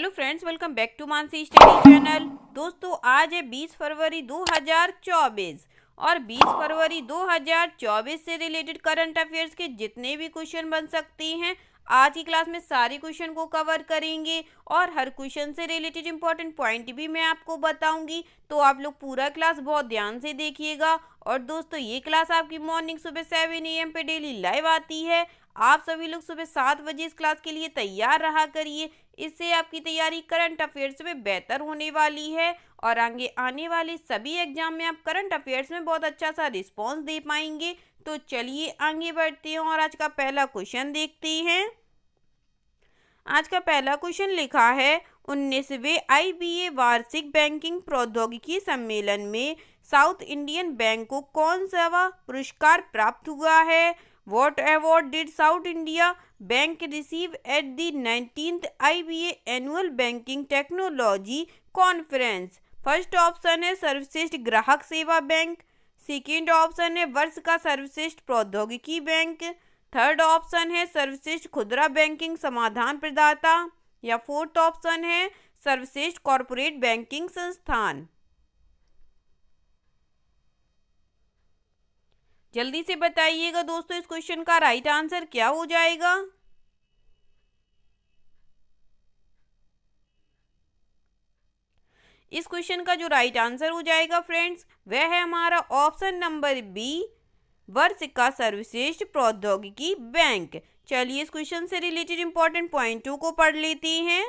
Hello friends, welcome back to Mansi study channel. दोस्तों, आज है 20 फरवरी 2024 और 20 फरवरी 2024 से रिलेटेड करंट अफेयर्स के जितने भी क्वेश्चन बन सकते हैं आज की क्लास में सारे क्वेश्चन को कवर करेंगे और हर क्वेश्चन से रिलेटेड इंपॉर्टेंट पॉइंट भी मैं आपको बताऊंगी। तो आप लोग पूरा क्लास बहुत ध्यान से देखिएगा। और दोस्तों, ये क्लास आपकी मॉर्निंग सुबह 7 AM पे डेली लाइव आती है। आप सभी लोग सुबह 7 बजे इस क्लास के लिए तैयार रहा करिए। इससे आपकी तैयारी करंट अफेयर्स में बेहतर होने वाली है और आगे आने वाले सभी एग्जाम में आप करंट अफेयर्स में बहुत अच्छा सा रिस्पॉन्स दे पाएंगे। तो चलिए आगे बढ़ते हैं और आज का पहला क्वेश्चन देखते हैं। आज का पहला क्वेश्चन लिखा है, 19वें IBA वार्षिक बैंकिंग प्रौद्योगिकी सम्मेलन में साउथ इंडियन बैंक को कौन सा पुरस्कार प्राप्त हुआ है? What award did South India Bank receive at the 19th IBA Annual Banking Technology Conference? First option है सर्वश्रेष्ठ ग्राहक सेवा बैंक, सेकेंड ऑप्शन है वर्ष का सर्वश्रेष्ठ प्रौद्योगिकी बैंक, थर्ड ऑप्शन है सर्वश्रेष्ठ खुदरा बैंकिंग समाधान प्रदाता या फोर्थ ऑप्शन है सर्वश्रेष्ठ कॉरपोरेट बैंकिंग संस्थान। जल्दी से बताइएगा दोस्तों, इस क्वेश्चन का राइट आंसर क्या हो जाएगा? इस क्वेश्चन का जो राइट आंसर हो जाएगा फ्रेंड्स, वह है हमारा ऑप्शन नंबर बी, वर्ष का सर्वश्रेष्ठ प्रौद्योगिकी बैंक। चलिए इस क्वेश्चन से रिलेटेड इंपॉर्टेंट पॉइंटों को पढ़ लेते हैं।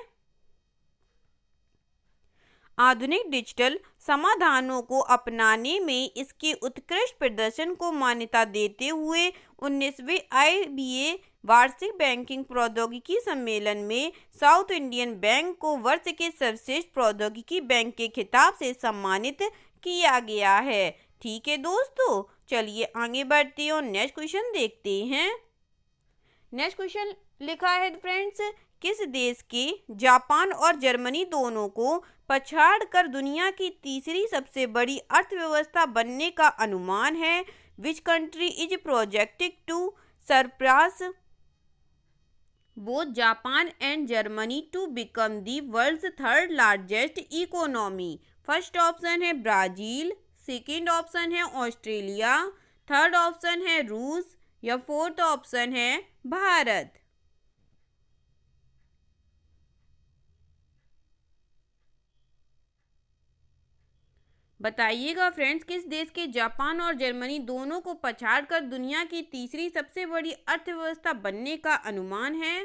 आधुनिक डिजिटल समाधानों को अपनाने में इसके उत्कृष्ट प्रदर्शन को मान्यता देते हुए 19वें IBA वार्षिक बैंकिंग प्रौद्योगिकी सम्मेलन में साउथ इंडियन बैंक को वर्ष के सर्वश्रेष्ठ प्रौद्योगिकी बैंक के खिताब से सम्मानित किया गया है। ठीक है दोस्तों, चलिए आगे बढ़ते हैं और नेक्स्ट क्वेश्चन देखते हैं। नेक्स्ट क्वेश्चन लिखा है फ्रेंड्स, किस देश के जापान और जर्मनी दोनों को पछाड़ कर दुनिया की तीसरी सबसे बड़ी अर्थव्यवस्था बनने का अनुमान है? Which country is projected to surpass both Japan and Germany to become the world's third largest economy? First option है ब्राजील, सेकेंड ऑप्शन है ऑस्ट्रेलिया, थर्ड ऑप्शन है रूस या फोर्थ ऑप्शन है भारत। बताइएगा फ्रेंड्स, किस देश के जापान और जर्मनी दोनों को पछाड़कर दुनिया की तीसरी सबसे बड़ी अर्थव्यवस्था बनने का अनुमान है?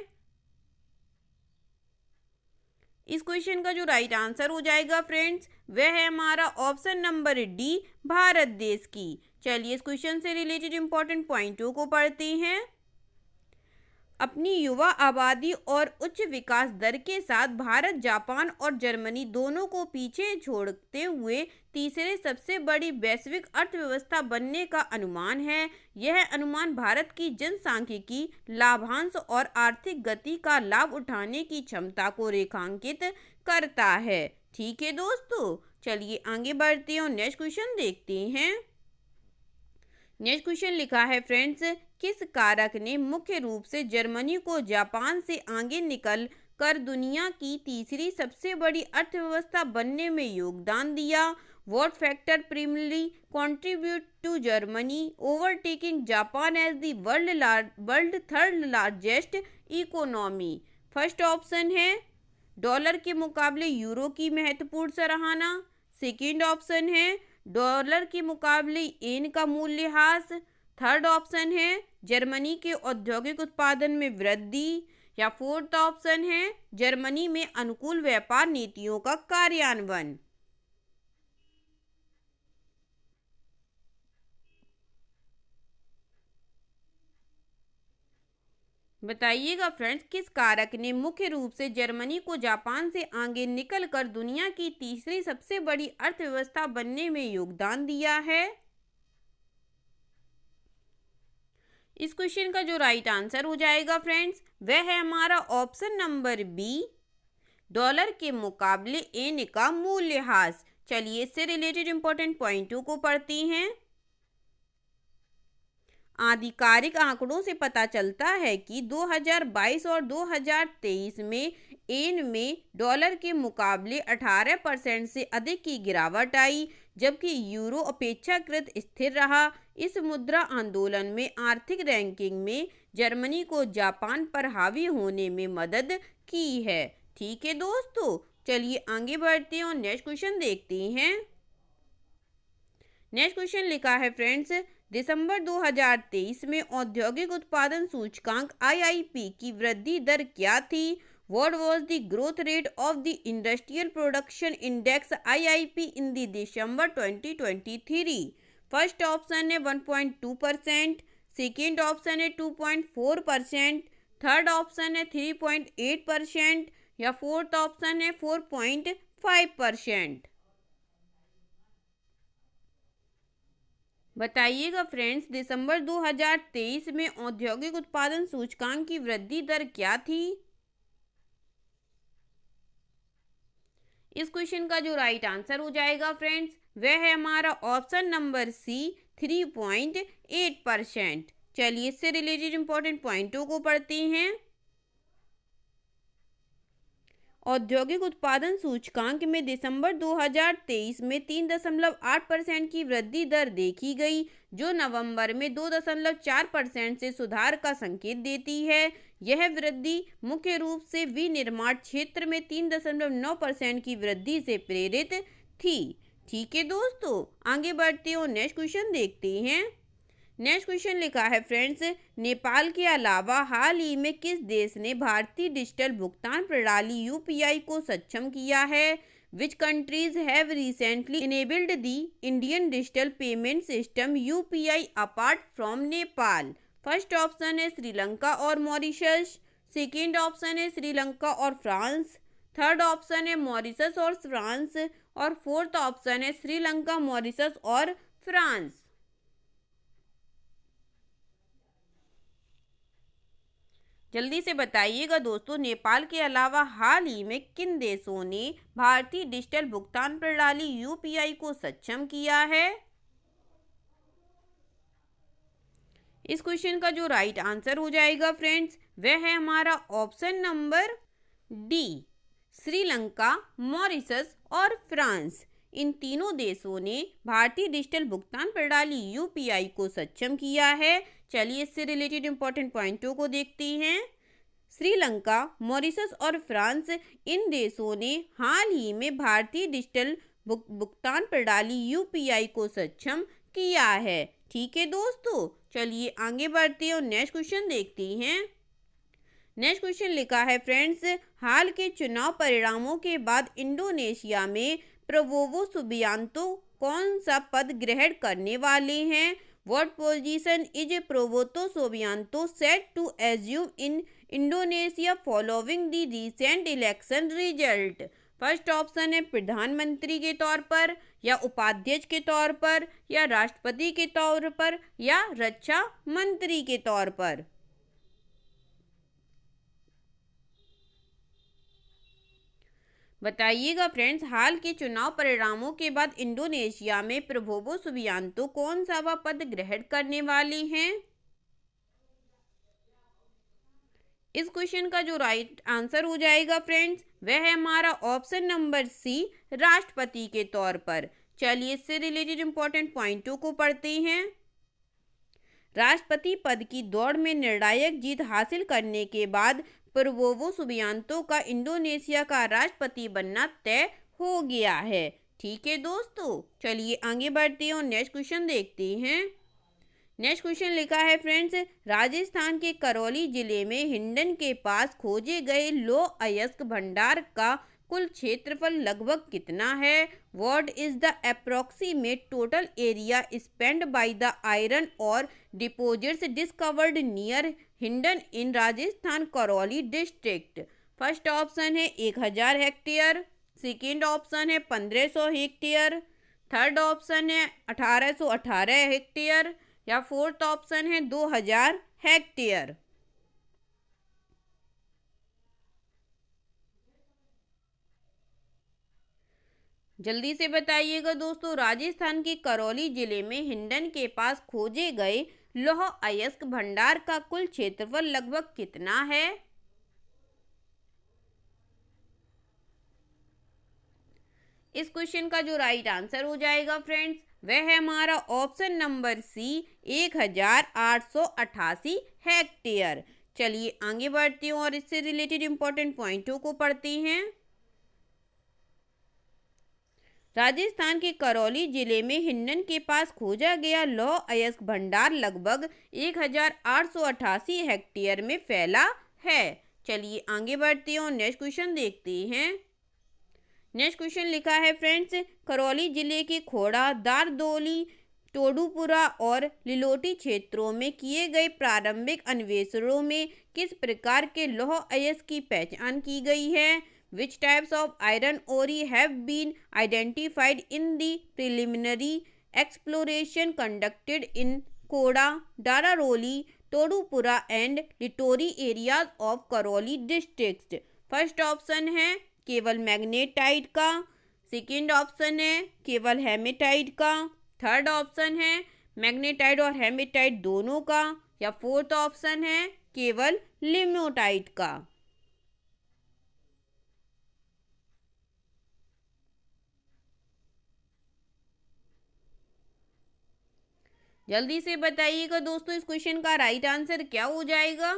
इस क्वेश्चन का जो राइट आंसर हो जाएगा फ्रेंड्स, वह है हमारा ऑप्शन नंबर डी, भारत देश की। चलिए इस क्वेश्चन से रिलेटेड इंपॉर्टेंट पॉइंटों को पढ़ते हैं। अपनी युवा आबादी और उच्च विकास दर के साथ भारत जापान और जर्मनी दोनों को पीछे छोड़ते हुए तीसरे सबसे बड़ी वैश्विक अर्थव्यवस्था बनने का अनुमान है। यह अनुमान भारत की जनसांख्यिकी, लाभांश और आर्थिक गति का लाभ उठाने की क्षमता को रेखांकित करता है। ठीक है दोस्तों, चलिए आगे बढ़ते हैं और नेक्स्ट क्वेश्चन देखते हैं। नेक्स्ट क्वेश्चन लिखा है फ्रेंड्स, किस कारक ने मुख्य रूप से जर्मनी को जापान से आगे निकल कर दुनिया की तीसरी सबसे बड़ी अर्थव्यवस्था बनने में योगदान दिया? What factor primarily contribute to Germany overtaking Japan as the world third largest economy? First option है डॉलर के मुकाबले यूरो की महत्वपूर्ण सराहना, सेकेंड ऑप्शन है डॉलर के मुकाबले येन का मूल्यह्रास, थर्ड ऑप्शन है जर्मनी के औद्योगिक उत्पादन में वृद्धि या फोर्थ ऑप्शन है जर्मनी में अनुकूल व्यापार नीतियों का कार्यान्वयन। बताइएगा फ्रेंड्स, किस कारक ने मुख्य रूप से जर्मनी को जापान से आगे निकलकर दुनिया की तीसरी सबसे बड़ी अर्थव्यवस्था बनने में योगदान दिया है? इस क्वेश्चन का जो राइट आंसर हो जाएगा फ्रेंड्स, वह है हमारा ऑप्शन नंबर बी, डॉलर के मुकाबले येन का मूल्यह्रास। चलिए इससे रिलेटेड इंपॉर्टेंट पॉइंटों को पढ़ते हैं। आधिकारिक आंकड़ों से पता चलता है कि 2022 और 2023 में येन में डॉलर के मुकाबले 18% से अधिक की गिरावट आई, जबकि यूरो अपेक्षाकृत स्थिर रहा। इस मुद्रा आंदोलन में आर्थिक रैंकिंग में जर्मनी को जापान पर हावी होने में मदद की है। ठीक है दोस्तों, चलिए आगे बढ़ते हैं और नेक्स्ट क्वेश्चन देखते हैं। नेक्स्ट क्वेश्चन लिखा है फ्रेंड्स, दिसंबर 2023 में औद्योगिक उत्पादन सूचकांक IIP की वृद्धि दर क्या थी? What was the growth rate of the Industrial Production Index IIP in the December 2023? First option है 1.2%, सेकेंड ऑप्शन है 2.4%, थर्ड ऑप्शन है 3.8% या फोर्थ ऑप्शन है 4.5%। बताइएगा फ्रेंड्स, दिसंबर 2023 में औद्योगिक उत्पादन सूचकांक की वृद्धि दर क्या थी? इस क्वेश्चन का जो राइट आंसर हो जाएगा फ्रेंड्स, वह है हमारा ऑप्शन नंबर सी 3.8%। चलिए इससे रिलेटेड इंपॉर्टेंट पॉइंटों को पढ़ते हैं। औद्योगिक उत्पादन सूचकांक में दिसंबर 2023 में 3.8% की वृद्धि दर देखी गई, जो नवंबर में 2.4% से सुधार का संकेत देती है। यह वृद्धि मुख्य रूप से विनिर्माण क्षेत्र में 3.9% की वृद्धि से प्रेरित थी। ठीक है दोस्तों, आगे बढ़ते हैं और नेक्स्ट क्वेश्चन देखते हैं। नेक्स्ट क्वेश्चन लिखा है फ्रेंड्स, नेपाल के अलावा हाल ही में किस देश ने भारतीय डिजिटल भुगतान प्रणाली UPI को सक्षम किया है? Which countries have recently enabled the Indian digital payment system UPI apart from Nepal? First option है श्रीलंका और मॉरिशस, सेकेंड ऑप्शन है श्रीलंका और फ्रांस, थर्ड ऑप्शन है मॉरिशस और फ्रांस और फोर्थ ऑप्शन है श्रीलंका, मॉरिशस और फ्रांस। जल्दी से बताइएगा दोस्तों, नेपाल के अलावा हाल ही में किन देशों ने भारतीय डिजिटल भुगतान प्रणाली UPI को सक्षम किया है? इस क्वेश्चन का जो राइट आंसर हो जाएगा फ्रेंड्स, वह है हमारा option number D, Sri Lanka, Mauritius और फ्रांस। इन तीनों देशों ने भारतीय डिजिटल भुगतान प्रणाली UPI को सक्षम किया है। चलिए इससे रिलेटेड इंपॉर्टेंट पॉइंटों को देखते हैं। श्रीलंका, मॉरिशस और फ्रांस, इन देशों ने हाल ही में भारतीय डिजिटल भुगतान प्रणाली UPI को सक्षम किया है। ठीक है दोस्तों, चलिए आगे बढ़ते हैं और नेक्स्ट क्वेश्चन देखते हैं। नेक्स्ट क्वेश्चन लिखा है फ्रेंड्स, हाल के चुनाव परिणामों के बाद इंडोनेशिया में प्रबोवो सुबियांतो कौन सा पद ग्रहण करने वाले हैं? What position is Prabowo Subianto set to assume in Indonesia following the recent election result? First option है प्रधानमंत्री के तौर पर या उपाध्यक्ष के तौर पर या राष्ट्रपति के तौर पर या रक्षा मंत्री के तौर पर। बताइएगा फ्रेंड्स, हाल के चुनाव परिणामों के बाद इंडोनेशिया में प्रबोवो सुबियांतो कौन सा वह पद ग्रहण करने वाले हैं? इस क्वेश्चन का जो राइट आंसर हो जाएगा फ्रेंड्स, वह है हमारा ऑप्शन नंबर सी, राष्ट्रपति के तौर पर। चलिए इससे रिलेटेड इंपॉर्टेंट पॉइंटों को पढ़ते हैं। राष्ट्रपति पद की दौड़ में निर्णायक जीत हासिल करने के बाद प्रबोवो सुबियांतो का इंडोनेशिया का राष्ट्रपति बनना तय हो गया है। ठीक है दोस्तों, चलिए आगे बढ़ते हैं और नेक्स्ट क्वेश्चन देखते हैं। नेक्स्ट क्वेश्चन लिखा है फ्रेंड्स, राजस्थान के करौली जिले में हिंडन के पास खोजे गए लौह अयस्क भंडार का कुल क्षेत्रफल लगभग कितना है? What is the approximate total area spend by the iron ore deposits discovered near Hindaun in Rajasthan Karauli district? First option है 1000 हेक्टेयर, सेकेंड ऑप्शन है 1500 हेक्टेयर, थर्ड ऑप्शन है 1818 हेक्टेयर या फोर्थ ऑप्शन है 2000 हेक्टेयर। जल्दी से बताइएगा दोस्तों, राजस्थान के करौली जिले में हिंडन के पास खोजे गए लौह अयस्क भंडार का कुल क्षेत्रफल लगभग कितना है? इस क्वेश्चन का जो राइट आंसर हो जाएगा फ्रेंड्स, वह है हमारा ऑप्शन नंबर सी, 1888 हेक्टेयर। चलिए आगे बढ़ते हैं और इससे रिलेटेड इंपॉर्टेंट पॉइंटों को पढ़ते हैं। राजस्थान के करौली जिले में हिंडन के पास खोजा गया लौह अयस्क भंडार लगभग 1888 हेक्टेयर में फैला है। चलिए आगे बढ़ते हैं और नेक्स्ट क्वेश्चन देखते हैं। नेक्स्ट क्वेश्चन लिखा है फ्रेंड्स, करौली जिले के खोड़ा, दारदोली, टोडूपुरा और लिलोटी क्षेत्रों में किए गए प्रारंभिक अन्वेषणों में किस प्रकार के लौह अयस्क की पहचान की गई है? Which types of iron ore have been identified in the preliminary exploration conducted in Koda, Dararoli, Todupura and Litori areas of Karoli districts? First option है केवल मैग्नेटाइट का, सेकेंड ऑप्शन है केवल हेमेटाइट का, थर्ड ऑप्शन है magnetite और haematite दोनों का, या फोर्थ ऑप्शन है केवल लिमोटाइट का। जल्दी से बताइएगा दोस्तों, इस क्वेश्चन का राइट आंसर क्या हो जाएगा?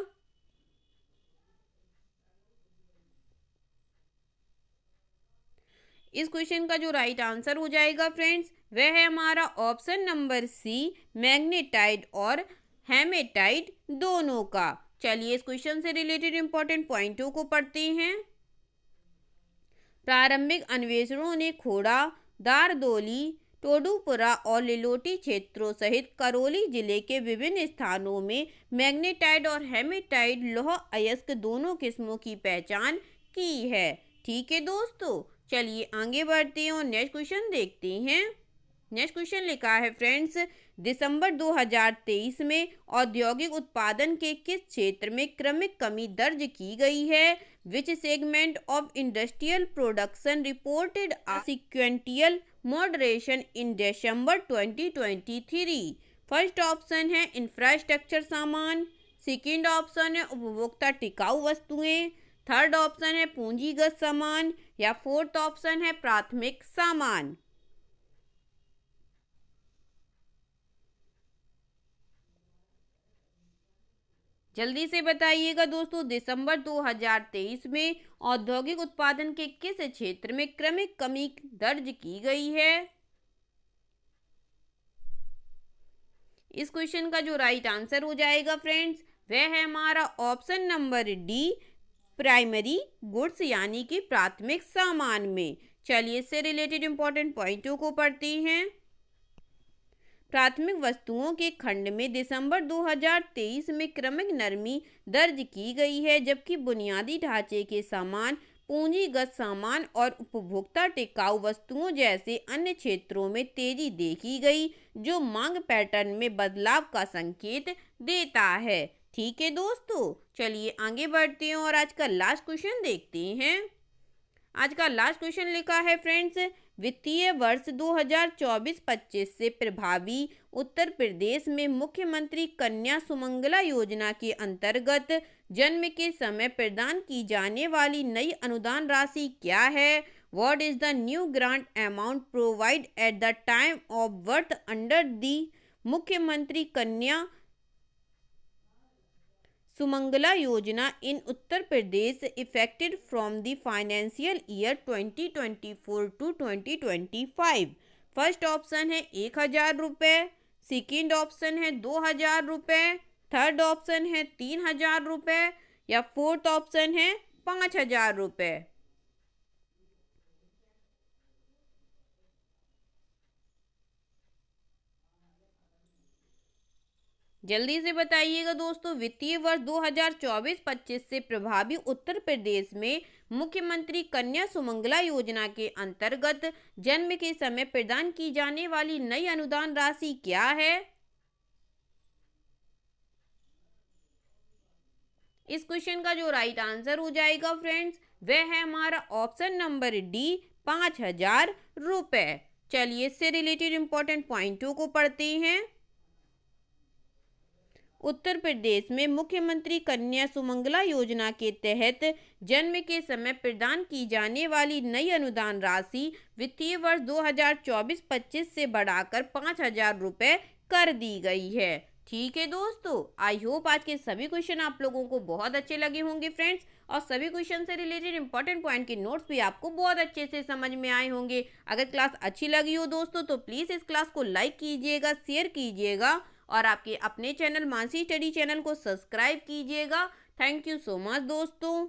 इस क्वेश्चन का जो राइट आंसर हो जाएगा फ्रेंड्स, वह है हमारा ऑप्शन नंबर सी, मैग्नेटाइट और हेमेटाइट दोनों का। चलिए इस क्वेश्चन से रिलेटेड इंपॉर्टेंट पॉइंटों को पढ़ते हैं। प्रारंभिक अन्वेषणों ने खोड़ा, दारदोली, टोडूपुरा और लिलोटी क्षेत्रों सहित करौली जिले के विभिन्न स्थानों में मैग्नेटाइट और हेमेटाइट लौह अयस्क दोनों किस्मों की पहचान की है। ठीक है दोस्तों, चलिए आगे बढ़ते हैं और नेक्स्ट क्वेश्चन देखते हैं। नेक्स्ट क्वेश्चन लिखा है फ्रेंड्स, दिसंबर 2023 में औद्योगिक उत्पादन के किस क्षेत्र में क्रमिक कमी दर्ज की गई है? Which segment of industrial production reported a sequential moderation in December 2023? First option है इंफ्रास्ट्रक्चर सामान, सेकेंड ऑप्शन है उपभोक्ता टिकाऊ वस्तुएं, थर्ड ऑप्शन है पूंजीगत सामान, या फोर्थ ऑप्शन है प्राथमिक सामान। जल्दी से बताइएगा दोस्तों, दिसंबर 2023 में औद्योगिक उत्पादन के किस क्षेत्र में क्रमिक कमी दर्ज की गई है? इस क्वेश्चन का जो राइट आंसर हो जाएगा फ्रेंड्स, वह है हमारा option number D, primary goods यानी कि प्राथमिक सामान में। चलिए इससे रिलेटेड इंपॉर्टेंट पॉइंटों को पढ़ते हैं। प्राथमिक वस्तुओं के खंड में दिसंबर 2023 में क्रमिक नरमी दर्ज की गई है, जबकि बुनियादी ढांचे के सामान, पूंजीगत सामान और उपभोक्ता टिकाऊ वस्तुओं जैसे अन्य क्षेत्रों में तेजी देखी गई, जो मांग पैटर्न में बदलाव का संकेत देता है। ठीक है दोस्तों, चलिए आगे बढ़ते हैं और आज का लास्ट क्वेश्चन देखते हैं। आज का लास्ट क्वेश्चन लिखा है फ्रेंड्स, वित्तीय वर्ष 2024-25 से प्रभावी उत्तर प्रदेश में मुख्यमंत्री कन्या सुमंगला योजना के अंतर्गत जन्म के समय प्रदान की जाने वाली नई अनुदान राशि क्या है? What is the new grant amount provide at the time of birth under the Mukhyamantri Kanya Sumangala Yojana in Uttar Pradesh effected from the financial year 2024 to 2025? First option है 1000 रुपये, सेकेंड ऑप्शन है 2000 रुपये, थर्ड ऑप्शन है 3000 रुपये, या फोर्थ ऑप्शन है 5000 रुपये। जल्दी से बताइएगा दोस्तों, वित्तीय वर्ष 2024-25 से प्रभावी उत्तर प्रदेश में मुख्यमंत्री कन्या सुमंगला योजना के अंतर्गत जन्म के समय प्रदान की जाने वाली नई अनुदान राशि क्या है? इस क्वेश्चन का जो राइट आंसर हो जाएगा फ्रेंड्स, वह है हमारा ऑप्शन नंबर डी, 5000 रुपये। चलिए इससे रिलेटेड इंपॉर्टेंट पॉइंटों को पढ़ते हैं। उत्तर प्रदेश में मुख्यमंत्री कन्या सुमंगला योजना के तहत जन्म के समय प्रदान की जाने वाली नई अनुदान राशि वित्तीय वर्ष 2024-25 से बढ़ाकर 5,000 रुपये कर दी गई है। ठीक है दोस्तों, आई होप आज के सभी क्वेश्चन आप लोगों को बहुत अच्छे लगे होंगे फ्रेंड्स, और सभी क्वेश्चन से रिलेटेड इंपॉर्टेंट पॉइंट के नोट्स भी आपको बहुत अच्छे से समझ में आए होंगे। अगर क्लास अच्छी लगी हो दोस्तों तो प्लीज़ इस क्लास को लाइक कीजिएगा, शेयर कीजिएगा और आपके अपने चैनल मानसी स्टडी चैनल को सब्सक्राइब कीजिएगा। थैंक यू सो मच दोस्तों।